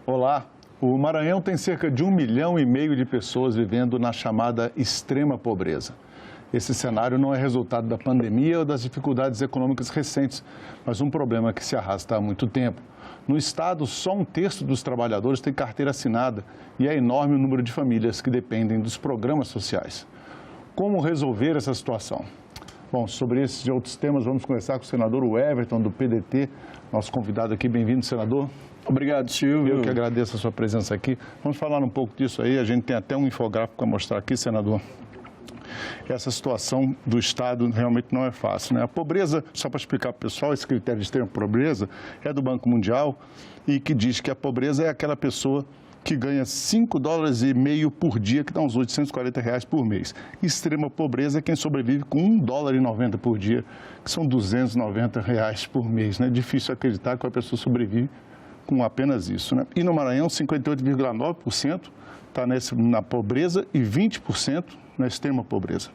Olá, o Maranhão tem cerca de 1,5 milhão de pessoas vivendo na chamada extrema pobreza. Esse cenário não é resultado da pandemia ou das dificuldades econômicas recentes, mas um problema que se arrasta há muito tempo. No estado, só 1/3 dos trabalhadores tem carteira assinada e é enorme o número de famílias que dependem dos programas sociais. Como resolver essa situação? Bom, sobre esses e outros temas, vamos conversar com o senador Everton, do PDT, nosso convidado aqui. Bem-vindo, senador. Obrigado, Silvio. Eu que agradeço a sua presença aqui. Vamos falar um pouco disso aí. A gente tem até um infográfico para mostrar aqui, senador. Essa situação do Estado realmente não é fácil, né? A pobreza, só para explicar para o pessoal, esse critério de extrema pobreza é do Banco Mundial e que diz que a pobreza é aquela pessoa que ganha $5,5 por dia, que dá uns R$840 por mês. Extrema pobreza é quem sobrevive com $1,90 por dia, que são R$290 por mês, né? Difícil acreditar que uma pessoa sobrevive com apenas isso, né? E no Maranhão, 58,9% está na pobreza e 20% na extrema pobreza.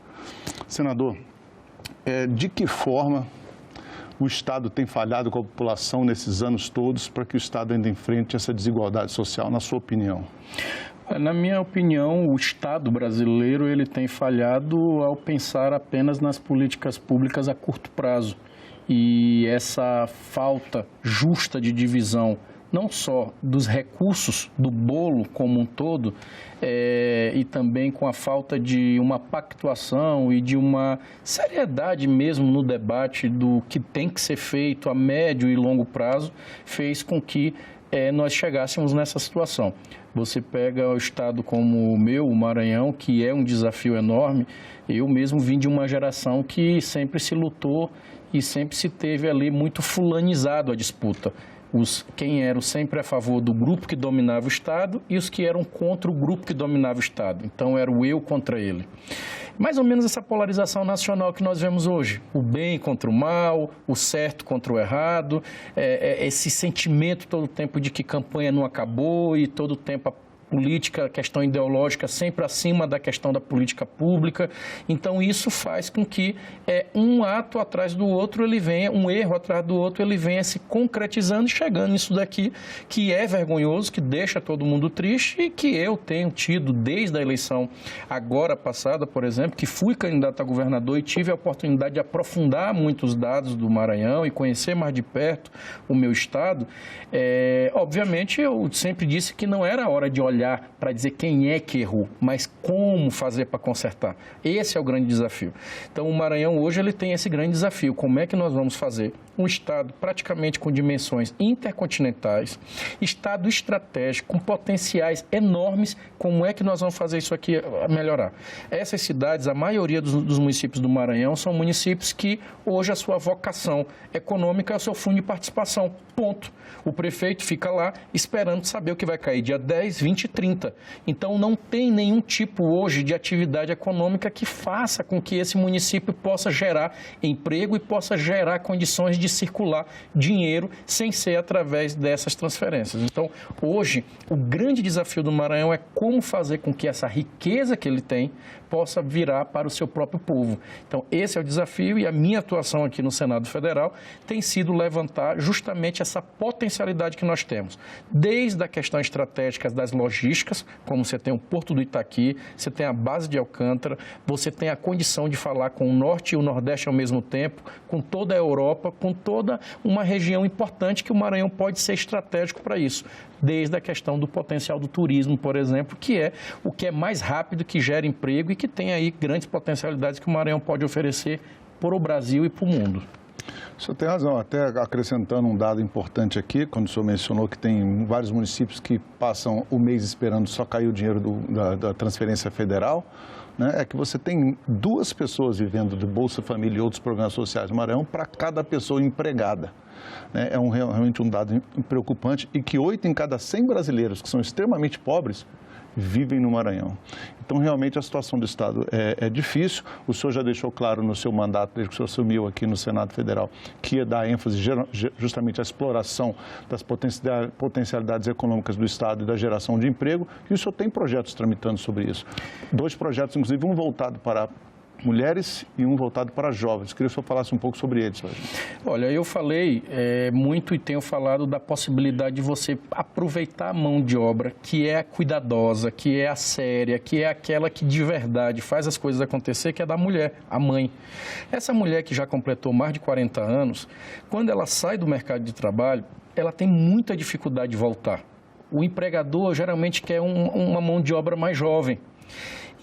Senador, de que forma o Estado tem falhado com a população nesses anos todos para que o Estado ainda enfrente essa desigualdade social, na sua opinião? Na minha opinião, o Estado brasileiro ele tem falhado ao pensar apenas nas políticas públicas a curto prazo. E essa falta justa de divisão não só dos recursos do bolo como um todo, e também com a falta de uma pactuação e de uma seriedade mesmo no debate do que tem que ser feito a médio e longo prazo, fez com que nós chegássemos nessa situação. Você pega o estado como o meu, o Maranhão, que é um desafio enorme. Eu mesmo vim de uma geração que sempre se lutou e sempre se teve ali muito fulanizado a disputa. Quem eram sempre a favor do grupo que dominava o Estado e os que eram contra o grupo que dominava o Estado. Então, era o eu contra ele. Mais ou menos essa polarização nacional que nós vemos hoje. O bem contra o mal, o certo contra o errado, esse sentimento todo o tempo de que campanha não acabou e todo o tempo a política, a questão ideológica sempre acima da questão da política pública. Então, isso faz com que um ato atrás do outro, ele venha, um erro atrás do outro, ele venha se concretizando e chegando nisso daqui, que é vergonhoso, que deixa todo mundo triste e que eu tenho tido desde a eleição agora passada, por exemplo, que fui candidato a governador e tive a oportunidade de aprofundar muitos dados do Maranhão e conhecer mais de perto o meu estado. Obviamente, eu sempre disse que não era hora de olhar para dizer quem é que errou, mas como fazer para consertar. Esse é o grande desafio. Então, o Maranhão hoje ele tem esse grande desafio. Como é que nós vamos fazer um estado praticamente com dimensões intercontinentais, estado estratégico, com potenciais enormes, como é que nós vamos fazer isso aqui melhorar? Essas cidades, a maioria dos municípios do Maranhão são municípios que hoje a sua vocação econômica é o seu fundo de participação, ponto. O prefeito fica lá esperando saber o que vai cair dia 10, 20 e 30. Então, não tem nenhum tipo hoje de atividade econômica que faça com que esse município possa gerar emprego e possa gerar condições de circular dinheiro sem ser através dessas transferências. Então, hoje, o grande desafio do Maranhão é como fazer com que essa riqueza que ele tem possa virar para o seu próprio povo. Então, esse é o desafio e a minha atuação aqui no Senado Federal tem sido levantar justamente essa potencialidade que nós temos. Desde a questão estratégica das logísticas, como você tem o Porto do Itaqui, você tem a base de Alcântara, você tem a condição de falar com o Norte e o Nordeste ao mesmo tempo, com toda a Europa, com toda uma região importante que o Maranhão pode ser estratégico para isso. Desde a questão do potencial do turismo, por exemplo, que é o que é mais rápido, que gera emprego e que tem aí grandes potencialidades que o Maranhão pode oferecer para o Brasil e para o mundo. O senhor tem razão, até acrescentando um dado importante aqui, quando o senhor mencionou que tem vários municípios que passam o mês esperando só cair o dinheiro da transferência federal, né? É que você tem 2 pessoas vivendo de Bolsa Família e outros programas sociais no Maranhão para cada pessoa empregada. É realmente um dado preocupante e que 8 em cada 100 brasileiros que são extremamente pobres vivem no Maranhão. Então, realmente, a situação do Estado é difícil. O senhor já deixou claro no seu mandato, desde que o senhor assumiu aqui no Senado Federal, que ia dar ênfase justamente à exploração das potencialidades econômicas do Estado e da geração de emprego, e o senhor tem projetos tramitando sobre isso. 2 projetos, inclusive, um voltado para mulheres e um voltado para jovens. Queria que o senhor falasse um pouco sobre eles, Sargento. Olha, eu falei muito e tenho falado da possibilidade de você aproveitar a mão de obra que é a cuidadosa, que é a séria, que é aquela que de verdade faz as coisas acontecer, que é da mulher, a mãe. Essa mulher que já completou mais de 40 anos, quando ela sai do mercado de trabalho, ela tem muita dificuldade de voltar. O empregador geralmente quer uma mão de obra mais jovem.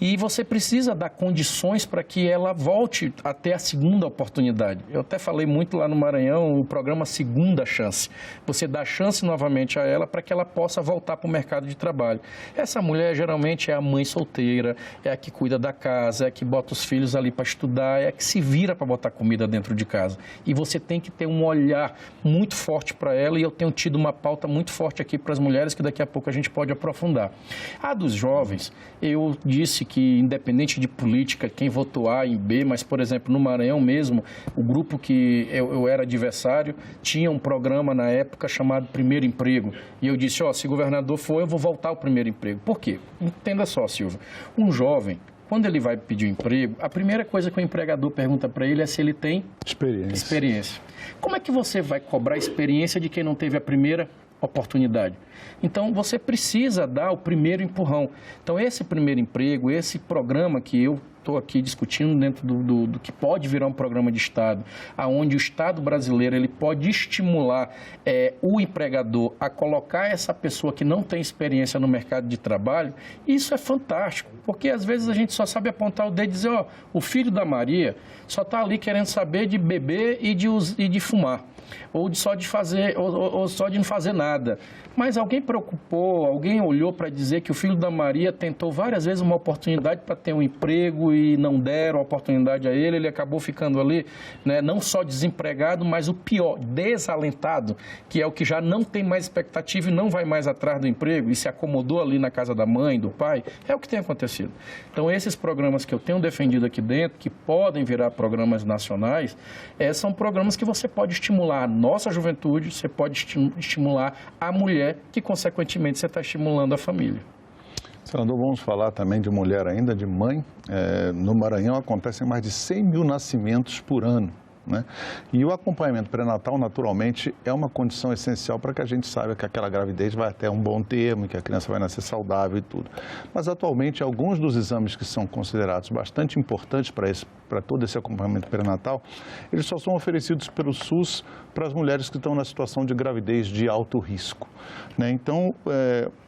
E você precisa dar condições para que ela volte a ter a segunda oportunidade. Eu até falei muito lá no Maranhão, o programa Segunda Chance. Você dá chance novamente a ela para que ela possa voltar para o mercado de trabalho. Essa mulher geralmente é a mãe solteira, é a que cuida da casa, é a que bota os filhos ali para estudar, é a que se vira para botar comida dentro de casa. E você tem que ter um olhar muito forte para ela, e eu tenho tido uma pauta muito forte aqui para as mulheres que daqui a pouco a gente pode aprofundar. A dos jovens, eu disse que, independente de política, quem votou A em B, mas, por exemplo, no Maranhão mesmo, o grupo que eu era adversário tinha um programa na época chamado Primeiro Emprego. E eu disse, se governador for, eu vou voltar ao primeiro emprego. Por quê? Entenda só, Silvio. Um jovem, quando ele vai pedir um emprego, a primeira coisa que o empregador pergunta para ele é se ele tem experiência. Como é que você vai cobrar experiência de quem não teve a primeira oportunidade? Então, você precisa dar o primeiro empurrão. Então, esse primeiro emprego, esse programa que eu estou aqui discutindo dentro do que pode virar um programa de Estado, onde o Estado brasileiro ele pode estimular o empregador a colocar essa pessoa que não tem experiência no mercado de trabalho, isso é fantástico, porque às vezes a gente só sabe apontar o dedo e dizer, o filho da Maria só está ali querendo saber de beber e de fumar, ou só de não fazer nada. Mas alguém preocupou, alguém olhou para dizer que o filho da Maria tentou várias vezes uma oportunidade para ter um emprego e não deram a oportunidade a ele acabou ficando ali, né, não só desempregado, mas o pior, desalentado, que é o que já não tem mais expectativa e não vai mais atrás do emprego e se acomodou ali na casa da mãe, do pai, é o que tem acontecido. Então, esses programas que eu tenho defendido aqui dentro, que podem virar programas nacionais, são programas que você pode estimular a nossa juventude, você pode estimular a mulher, que, consequentemente, você está estimulando a família. Senador, vamos falar também de mulher ainda, de mãe. No Maranhão acontecem mais de 100 mil nascimentos por ano, né? E o acompanhamento pré-natal, naturalmente, é uma condição essencial para que a gente saiba que aquela gravidez vai até um bom termo, que a criança vai nascer saudável e tudo. Mas, atualmente, alguns dos exames que são considerados bastante importantes para todo esse acompanhamento pré-natal, eles só são oferecidos pelo SUS para as mulheres que estão na situação de gravidez de alto risco, né? Então,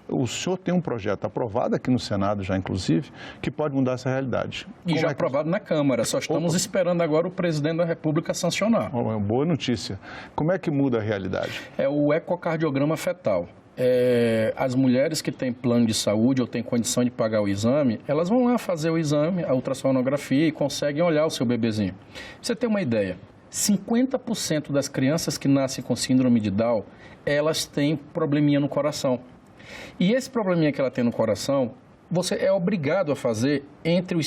o senhor tem um projeto aprovado aqui no Senado já, inclusive, que pode mudar essa realidade. E já aprovado na Câmara, só estamos esperando agora o presidente da República sancionar. Boa notícia. Como é que muda a realidade? É o ecocardiograma fetal. As mulheres que têm plano de saúde ou têm condição de pagar o exame, elas vão lá fazer o exame, a ultrassonografia, e conseguem olhar o seu bebezinho. Pra você ter uma ideia, 50% das crianças que nascem com síndrome de Down, elas têm probleminha no coração. E esse probleminha que ela tem no coração, você é obrigado a fazer entre os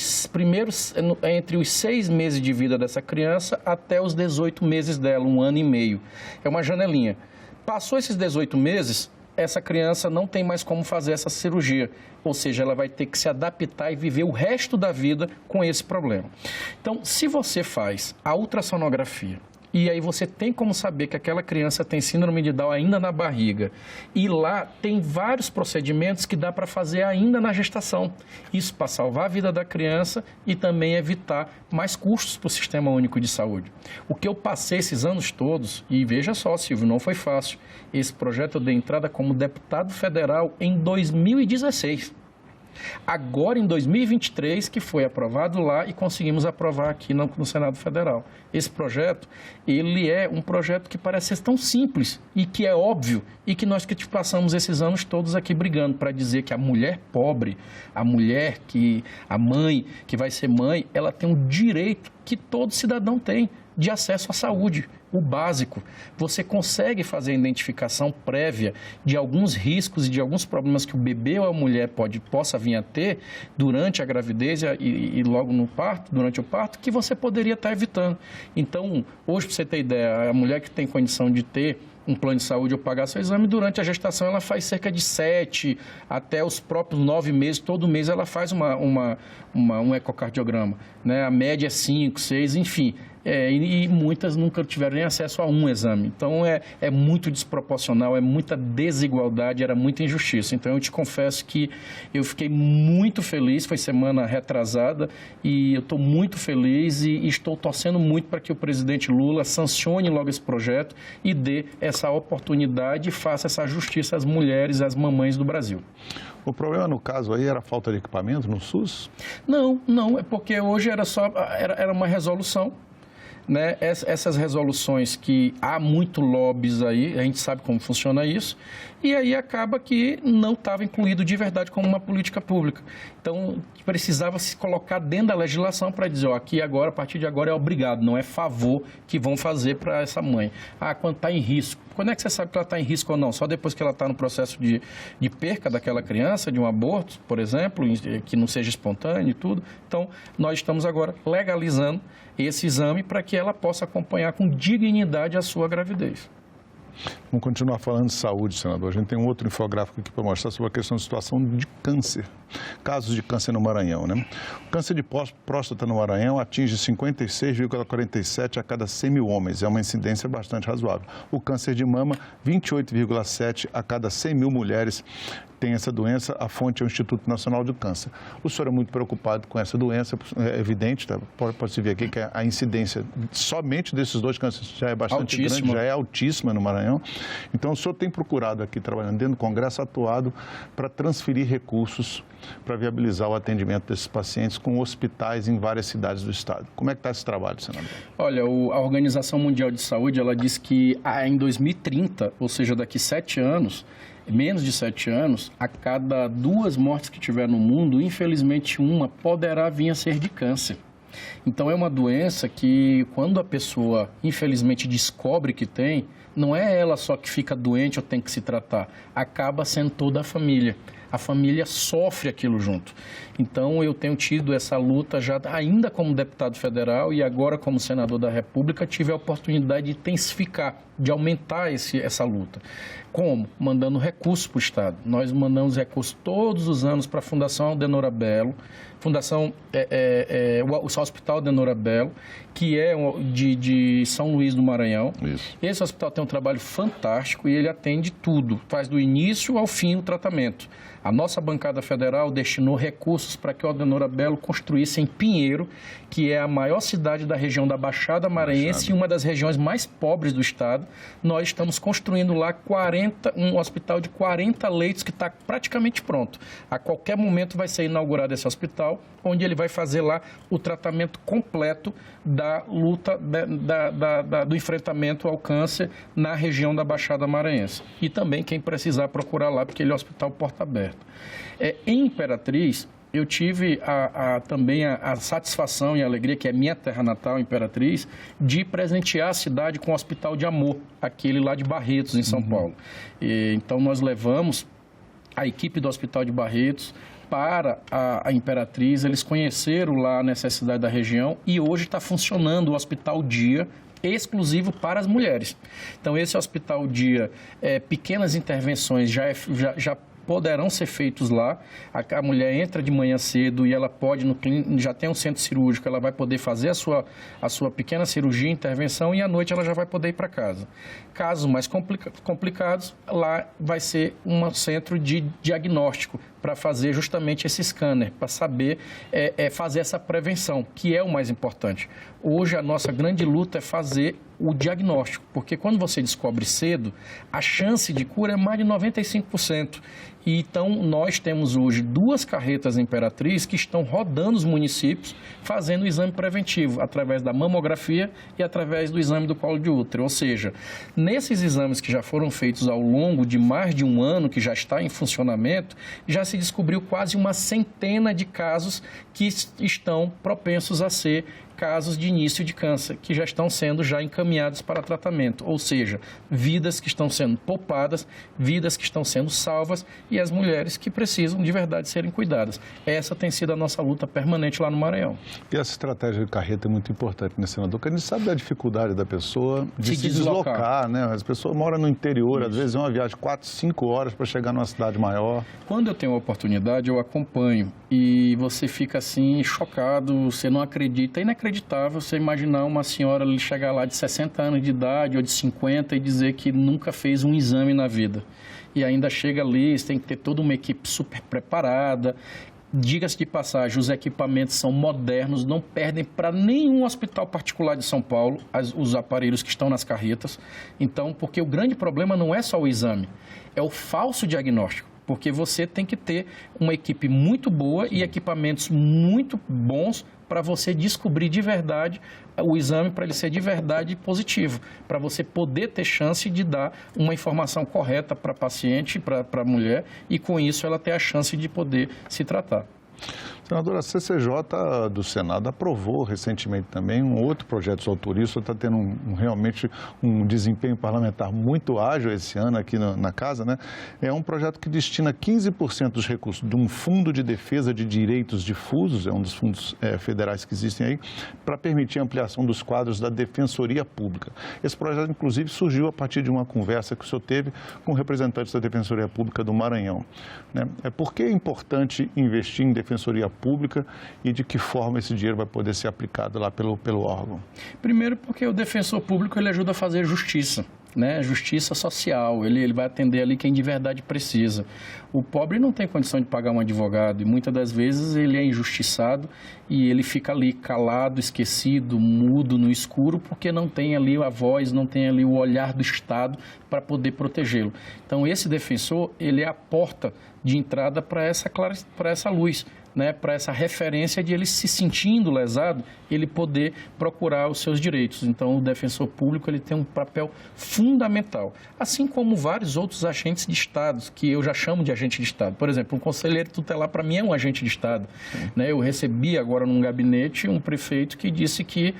6 meses de vida dessa criança até os 18 meses dela, 1 ano e meio. É uma janelinha. Passou esses 18 meses, essa criança não tem mais como fazer essa cirurgia. Ou seja, ela vai ter que se adaptar e viver o resto da vida com esse problema. Então, se você faz a ultrassonografia, e aí você tem como saber que aquela criança tem síndrome de Down ainda na barriga. E lá tem vários procedimentos que dá para fazer ainda na gestação. Isso para salvar a vida da criança e também evitar mais custos para o Sistema Único de Saúde. O que eu passei esses anos todos, e veja só, Silvio, não foi fácil. Esse projeto eu dei entrada como deputado federal em 2016. Agora, em 2023, que foi aprovado lá e conseguimos aprovar aqui no Senado Federal. Esse projeto, ele é um projeto que parece ser tão simples e que é óbvio e que nós que passamos esses anos todos aqui brigando para dizer que a mulher pobre, a mãe que vai ser mãe, ela tem um direito que todo cidadão tem de acesso à saúde. O básico, você consegue fazer a identificação prévia de alguns riscos e de alguns problemas que o bebê ou a mulher possa vir a ter durante a gravidez e logo no parto, durante o parto, que você poderia estar evitando. Então, hoje, para você ter ideia, a mulher que tem condição de ter um plano de saúde ou pagar seu exame, durante a gestação ela faz cerca de 7 até os próprios 9 meses, todo mês ela faz um ecocardiograma, né? A média é 5, 6, enfim. E muitas nunca tiveram nem acesso a um exame. Então, é muito desproporcional, é muita desigualdade, era muita injustiça. Então, eu te confesso que eu fiquei muito feliz, foi semana retrasada, e eu estou muito feliz e estou torcendo muito para que o presidente Lula sancione logo esse projeto e dê essa oportunidade e faça essa justiça às mulheres, às mamães do Brasil. O problema, no caso aí, era a falta de equipamento no SUS? Não, é porque hoje era uma resolução. Né? Essas resoluções que há muito lobbies aí, a gente sabe como funciona isso, e aí acaba que não estava incluído de verdade como uma política pública. Então, precisava se colocar dentro da legislação para dizer, aqui agora, a partir de agora é obrigado, não é favor que vão fazer para essa mãe. Quando está em risco. Quando é que você sabe que ela está em risco ou não? Só depois que ela está no processo de perca daquela criança, de um aborto, por exemplo, que não seja espontâneo e tudo. Então, nós estamos agora legalizando esse exame para que ela possa acompanhar com dignidade a sua gravidez. Vamos continuar falando de saúde, senador. A gente tem um outro infográfico aqui para mostrar sobre a questão da situação de câncer. Casos de câncer no Maranhão, né? O câncer de próstata no Maranhão atinge 56,47 a cada 100 mil homens. É uma incidência bastante razoável. O câncer de mama, 28,7 a cada 100 mil mulheres tem essa doença. A fonte é o Instituto Nacional do Câncer. O senhor é muito preocupado com essa doença, é evidente, tá? Pode-se ver aqui que a incidência somente desses dois cânceres já é bastante grande, já é altíssima no Maranhão. Então, o senhor tem procurado aqui, trabalhando dentro do Congresso, atuado para transferir recursos para viabilizar o atendimento desses pacientes com hospitais em várias cidades do estado. Como é que está esse trabalho, senador? Olha, a Organização Mundial de Saúde, ela diz que em 2030, ou seja, daqui 7 anos, menos de 7 anos, a cada 2 mortes que tiver no mundo, infelizmente uma poderá vir a ser de câncer. Então, é uma doença que, quando a pessoa, infelizmente, descobre que tem, não é ela só que fica doente ou tem que se tratar, acaba sendo toda a família. A família sofre aquilo junto. Então, eu tenho tido essa luta já ainda como deputado federal e agora como senador da República, tive a oportunidade de intensificar, de aumentar essa luta. Como? Mandando recursos para o Estado. Nós mandamos recursos todos os anos para a Fundação Aldenora Bello, o Hospital Aldenora Bello, que é de São Luís do Maranhão. Isso. Esse hospital tem um trabalho fantástico e ele atende tudo, faz do início ao fim o tratamento. A nossa bancada federal destinou recursos para que o Aldenora Bello construísse em Pinheiro, que é a maior cidade da região da Baixada Maranhense e uma das regiões mais pobres do estado. Nós estamos construindo lá um hospital de 40 leitos que está praticamente pronto. A qualquer momento vai ser inaugurado esse hospital, onde ele vai fazer lá o tratamento completo da luta, do enfrentamento ao câncer na região da Baixada Maranhense. E também quem precisar procurar lá, porque ele é um hospital porta aberta. Em Imperatriz, eu tive também a satisfação e a alegria, que é minha terra natal, Imperatriz, de presentear a cidade com o Hospital de Amor, aquele lá de Barretos, em São Paulo. Então, nós levamos a equipe do Hospital de Barretos para a Imperatriz, eles conheceram lá a necessidade da região e hoje está funcionando o Hospital Dia, exclusivo para as mulheres. Então, esse Hospital Dia, pequenas intervenções já poderão ser feitos lá. A mulher entra de manhã cedo e ela pode, já tem um centro cirúrgico, ela vai poder fazer a sua pequena cirurgia, intervenção, e à noite ela já vai poder ir para casa. Casos mais complicados, lá vai ser um centro de diagnóstico para fazer justamente esse scanner, para saber fazer essa prevenção, que é o mais importante. Hoje, a nossa grande luta é fazer o diagnóstico, porque quando você descobre cedo, a chance de cura é mais de 95%. E então, nós temos hoje 2 carretas Imperatriz que estão rodando os municípios fazendo o exame preventivo, através da mamografia e através do exame do colo de útero. Ou seja, nesses exames que já foram feitos ao longo de mais de um ano, que já está em funcionamento, já se descobriu quase uma centena de casos que estão propensos a ser casos de início de câncer, que já estão sendo já encaminhados para tratamento, ou seja, vidas que estão sendo poupadas, vidas que estão sendo salvas e as mulheres que precisam de verdade serem cuidadas. Essa tem sido a nossa luta permanente lá no Maranhão. E essa estratégia de carreta é muito importante, né, senador? Porque a gente sabe da dificuldade da pessoa de se deslocar, né? As pessoas moram no interior, às vezes é uma viagem de 4, 5 horas para chegar numa cidade maior. Quando eu tenho a oportunidade, eu acompanho e você fica assim chocado, você não acredita, é inacreditável você imaginar uma senhora ali chegar lá de 60 anos de idade ou de 50 e dizer que nunca fez um exame na vida. E ainda chega ali, você tem que ter toda uma equipe super preparada. Diga-se de passagem, os equipamentos são modernos, não perdem para nenhum hospital particular de São Paulo os aparelhos que estão nas carretas. Então, porque o grande problema não é só o exame, é o falso diagnóstico. Porque você tem que ter uma equipe muito boa e equipamentos muito bons para você descobrir de verdade o exame, para ele ser de verdade positivo, para você poder ter chance de dar uma informação correta para a paciente, para a mulher, e com isso ela ter a chance de poder se tratar. Senadora, a CCJ do Senado aprovou recentemente também um outro projeto de sua autoria. O senhor está tendo realmente um desempenho parlamentar muito ágil esse ano aqui na Casa, né? É um projeto que destina 15% dos recursos de um fundo de defesa de direitos difusos, é um dos fundos federais que existem aí, para permitir a ampliação dos quadros da Defensoria Pública. Esse projeto, inclusive, surgiu a partir de uma conversa que o senhor teve com representantes da Defensoria Pública do Maranhão, né? Por que é importante investir em Defensoria Pública e de que forma esse dinheiro vai poder ser aplicado lá pelo órgão? Primeiro porque o defensor público ele ajuda a fazer justiça, né? Justiça social, ele vai atender ali quem de verdade precisa. O pobre não tem condição de pagar um advogado e muitas das vezes ele é injustiçado e ele fica ali calado, esquecido, mudo, no escuro, porque não tem ali a voz, não tem ali o olhar do Estado para poder protegê-lo. Então esse defensor, ele é a porta de entrada para essa luz, né, para essa referência de ele se sentindo lesado, ele poder procurar os seus direitos. Então, o defensor público ele tem um papel fundamental, assim como vários outros agentes de Estado, que eu já chamo de agente de Estado. Por exemplo, um conselheiro tutelar, para mim, é um agente de Estado. Né? Eu recebi agora num gabinete um prefeito que disse que,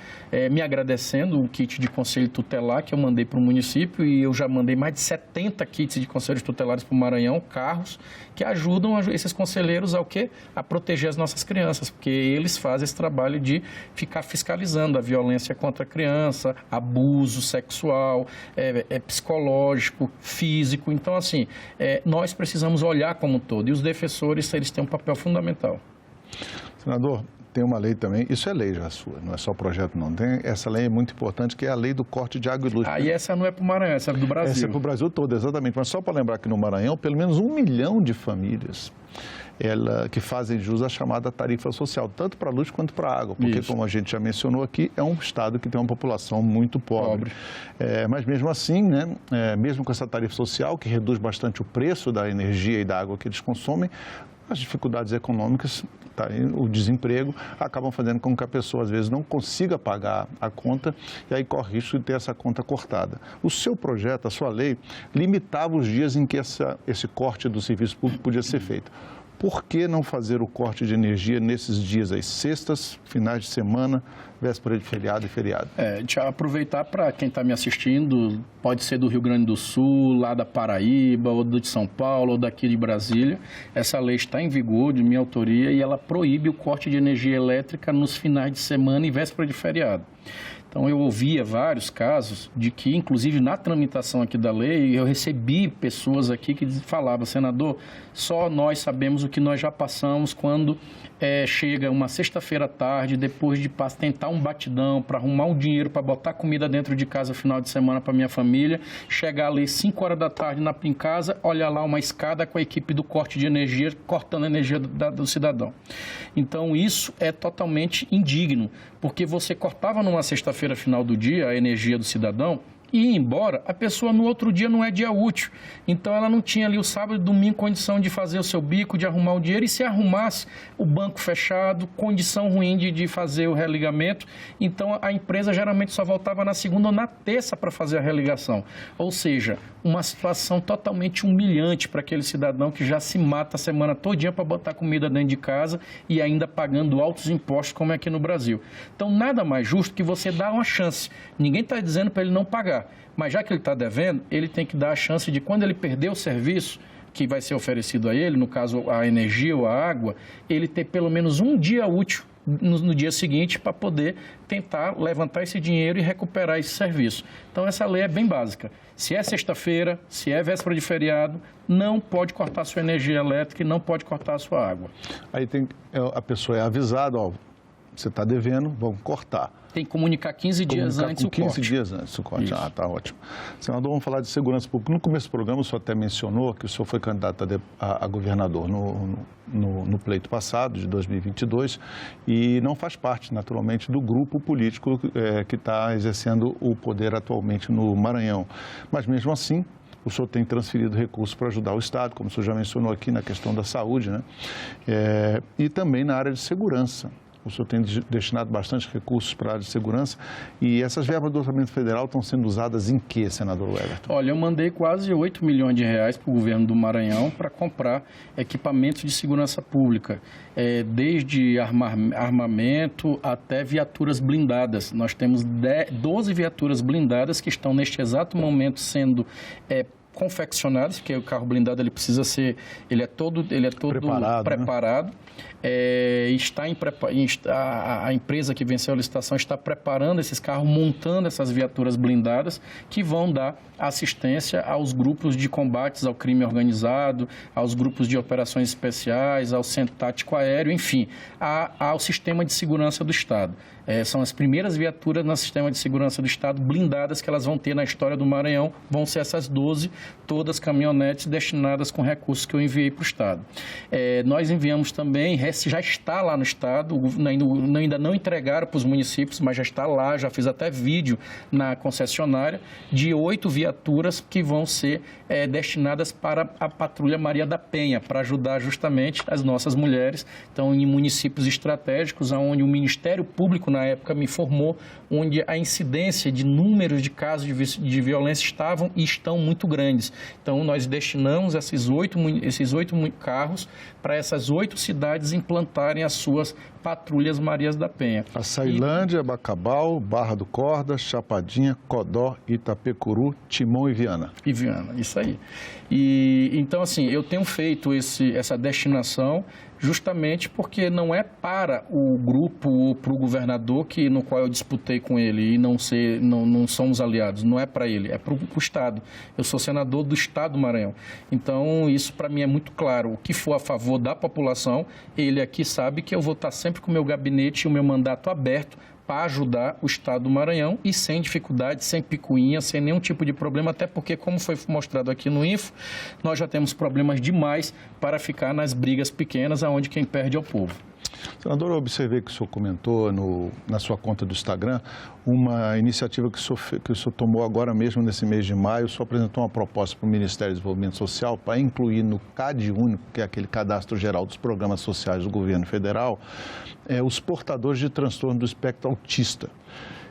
me agradecendo o kit de conselho tutelar que eu mandei para o município, e eu já mandei mais de 70 kits de conselhos tutelares para o Maranhão, carros, que ajudam esses conselheiros ao quê? A proteger as nossas crianças, porque eles fazem esse trabalho de ficar fiscalizando a violência contra a criança, abuso sexual, psicológico, físico. Então, assim, nós precisamos olhar como um todo, e os defensores, eles têm um papel fundamental. Senador, tem uma lei também, isso é lei já sua, não é só projeto não, essa lei é muito importante, que é a lei do corte de água e luz. E essa não é para o Maranhão, essa é do Brasil. Essa é para o Brasil todo, exatamente, mas só para lembrar que no Maranhão, pelo menos 1 milhão de famílias que fazem jus à chamada tarifa social, tanto para a luz quanto para a água, porque, como a gente já mencionou aqui, é um estado que tem uma população muito pobre. Mas mesmo assim, né, mesmo com essa tarifa social, que reduz bastante o preço da energia e da água que eles consomem, as dificuldades econômicas, o desemprego, acabam fazendo com que a pessoa, às vezes, não consiga pagar a conta e aí corre risco de ter essa conta cortada. O seu projeto, a sua lei, limitava os dias em que esse corte do serviço público podia ser feito. Por que não fazer o corte de energia nesses dias, as sextas, finais de semana, véspera de feriado e feriado? Deixa eu aproveitar para quem está me assistindo, pode ser do Rio Grande do Sul, lá da Paraíba, ou de São Paulo, ou daqui de Brasília. Essa lei está em vigor, de minha autoria, e ela proíbe o corte de energia elétrica nos finais de semana e véspera de feriado. Então, eu ouvia vários casos de que, inclusive na tramitação aqui da lei, eu recebi pessoas aqui que falavam: senador, só nós sabemos o que nós já passamos quando chega uma sexta-feira à tarde, depois de tentar um batidão para arrumar um dinheiro para botar comida dentro de casa final de semana para minha família, chegar ali 5 horas da tarde em casa, olhar lá uma escada com a equipe do corte de energia, cortando a energia do cidadão. Então, isso é totalmente indigno, porque você cortava numa sexta-feira final do dia a energia do cidadão e ir embora, a pessoa no outro dia não é dia útil. Então ela não tinha ali o sábado e domingo condição de fazer o seu bico, de arrumar o dinheiro, e se arrumasse, o banco fechado, condição ruim de fazer o religamento. Então a empresa geralmente só voltava na segunda ou na terça para fazer a religação. Ou seja, uma situação totalmente humilhante para aquele cidadão que já se mata a semana todinha para botar comida dentro de casa e ainda pagando altos impostos, como é aqui no Brasil. Então, nada mais justo que você dar uma chance. Ninguém está dizendo para ele não pagar, mas já que ele está devendo, ele tem que dar a chance de, quando ele perder o serviço que vai ser oferecido a ele, no caso a energia ou a água, ele ter pelo menos um dia útil no dia seguinte para poder tentar levantar esse dinheiro e recuperar esse serviço. Então, essa lei é bem básica. Se é sexta-feira, se é véspera de feriado, não pode cortar sua energia elétrica e não pode cortar a sua água. Aí a pessoa é avisada, ó, você está devendo, vamos cortar. Tem que comunicar 15 dias antes o corte. 15 dias antes o corte. Isso. Ah, tá ótimo. Senador, vamos falar de segurança pública. No começo do programa, o senhor até mencionou que o senhor foi candidato a governador no pleito passado, de 2022, e não faz parte, naturalmente, do grupo político que está exercendo o poder atualmente no Maranhão. Mas, mesmo assim, o senhor tem transferido recursos para ajudar o Estado, como o senhor já mencionou aqui na questão da saúde, né? E também na área de segurança. O senhor tem destinado bastante recursos para a área de segurança, e essas verbas do orçamento federal estão sendo usadas em quê, senador Everton? Olha, eu mandei quase 8 milhões de reais para o governo do Maranhão para comprar equipamentos de segurança pública, desde armamento até viaturas blindadas. Nós temos 12 viaturas blindadas que estão neste exato momento sendo confeccionados, porque o carro blindado ele é todo preparado. Né? A empresa que venceu a licitação está preparando esses carros, montando essas viaturas blindadas que vão dar assistência aos grupos de combates ao crime organizado, aos grupos de operações especiais, ao centro tático aéreo, enfim, ao sistema de segurança do Estado. São as primeiras viaturas no sistema de segurança do Estado blindadas que elas vão ter na história do Maranhão, vão ser essas 12, todas caminhonetes destinadas com recursos que eu enviei para o Estado. Nós enviamos também, já está lá no Estado, ainda não entregaram para os municípios, mas já está lá, já fiz até vídeo na concessionária, de 8 viaturas que vão ser destinadas para a Patrulha Maria da Penha, para ajudar justamente as nossas mulheres. Então, em municípios estratégicos, onde o Ministério Público, na época, me informou, onde a incidência de números de casos de violência estavam e estão muito grandes. Então, nós destinamos esses 8 carros para essas 8 cidades implantarem as suas patrulhas Marias da Penha. Açailândia, Bacabal, Barra do Corda, Chapadinha, Codó, Itapecuru, Timon e Viana. E Viana, isso aí. E então, assim, eu tenho feito essa destinação justamente porque não é para o grupo ou para o governador no qual eu disputei com ele e não somos aliados, não é para ele, é para o Estado. Eu sou senador do Estado do Maranhão. Então, isso para mim é muito claro. O que for a favor da população, ele aqui sabe que eu vou estar sempre com o meu gabinete e o meu mandato aberto para ajudar o Estado do Maranhão e sem dificuldade, sem picuinha, sem nenhum tipo de problema, até porque, como foi mostrado aqui no Info, nós já temos problemas demais para ficar nas brigas pequenas, onde quem perde é o povo. Senador, eu observei que o senhor comentou na sua conta do Instagram uma iniciativa que o senhor tomou agora mesmo, nesse mês de maio. O senhor apresentou uma proposta para o Ministério do Desenvolvimento Social para incluir no CAD único, que é aquele cadastro geral dos programas sociais do governo federal, os portadores de transtorno do espectro autista.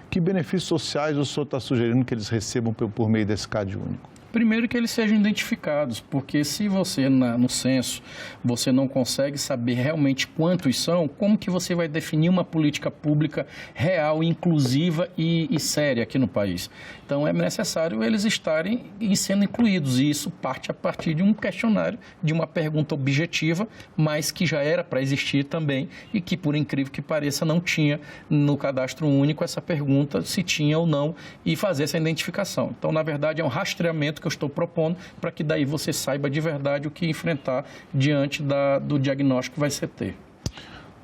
Que benefícios sociais o senhor está sugerindo que eles recebam por meio desse CAD único? Primeiro, que eles sejam identificados, porque se você, no censo, você não consegue saber realmente quantos são, como que você vai definir uma política pública real, inclusiva e séria aqui no país? Então, é necessário eles estarem sendo incluídos, e isso parte a partir de um questionário, de uma pergunta objetiva, mas que já era para existir também, e que, por incrível que pareça, não tinha no cadastro único essa pergunta, se tinha ou não, e fazer essa identificação. Então, na verdade, é um rastreamento que eu estou propondo, para que daí você saiba de verdade o que enfrentar diante do diagnóstico que vai ser ter.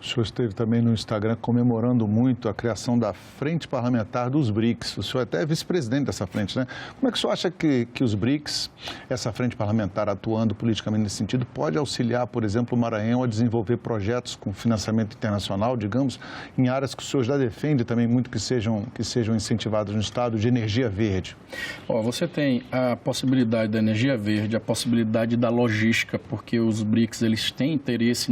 O senhor esteve também no Instagram comemorando muito a criação da Frente Parlamentar dos BRICS. O senhor até é vice-presidente dessa frente, né? Como é que o senhor acha que os BRICS, essa frente parlamentar atuando politicamente nesse sentido, pode auxiliar, por exemplo, o Maranhão a desenvolver projetos com financiamento internacional, digamos, em áreas que o senhor já defende também muito que sejam incentivadas no Estado, de energia verde? Você tem a possibilidade da energia verde, a possibilidade da logística, porque os BRICS eles têm interesse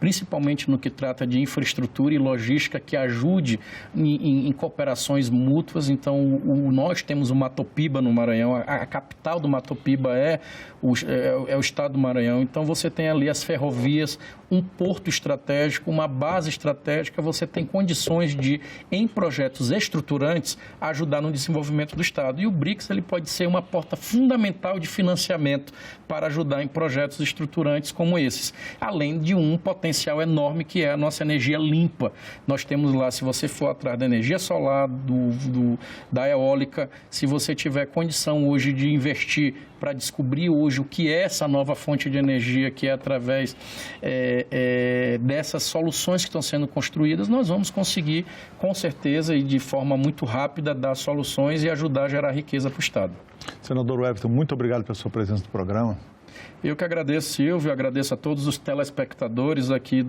principalmente no que trata de infraestrutura e logística que ajude em cooperações mútuas. Então, nós temos o Matopiba no Maranhão, a capital do Matopiba é o estado do Maranhão. Então, você tem ali as ferrovias, um porto estratégico, uma base estratégica, você tem condições de, em projetos estruturantes, ajudar no desenvolvimento do Estado. E o BRICS ele pode ser uma porta fundamental de financiamento para ajudar em projetos estruturantes como esses, além de um potencial enorme que é a nossa energia limpa. Nós temos lá, se você for atrás da energia solar, da eólica, se você tiver condição hoje de investir para descobrir hoje o que é essa nova fonte de energia, que é através dessas soluções que estão sendo construídas, nós vamos conseguir, com certeza e de forma muito rápida, dar soluções e ajudar a gerar riqueza para o Estado. Senador Everton, muito obrigado pela sua presença no programa. Eu que agradeço, Silvio, agradeço a todos os telespectadores aqui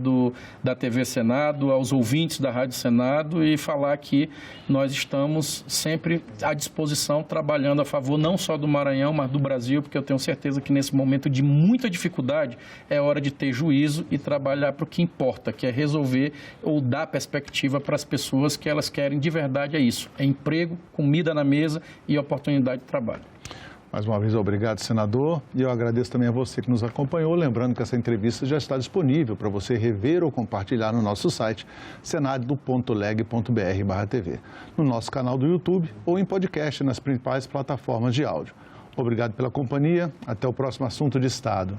da TV Senado, aos ouvintes da Rádio Senado, e falar que nós estamos sempre à disposição, trabalhando a favor não só do Maranhão, mas do Brasil, porque eu tenho certeza que nesse momento de muita dificuldade é hora de ter juízo e trabalhar para o que importa, que é resolver ou dar perspectiva para as pessoas que elas querem de verdade, é isso, é emprego, comida na mesa e oportunidade de trabalho. Mais uma vez, obrigado, senador. E eu agradeço também a você que nos acompanhou. Lembrando que essa entrevista já está disponível para você rever ou compartilhar no nosso site senado.leg.br/TV, no nosso canal do YouTube ou em podcast nas principais plataformas de áudio. Obrigado pela companhia. Até o próximo assunto de Estado.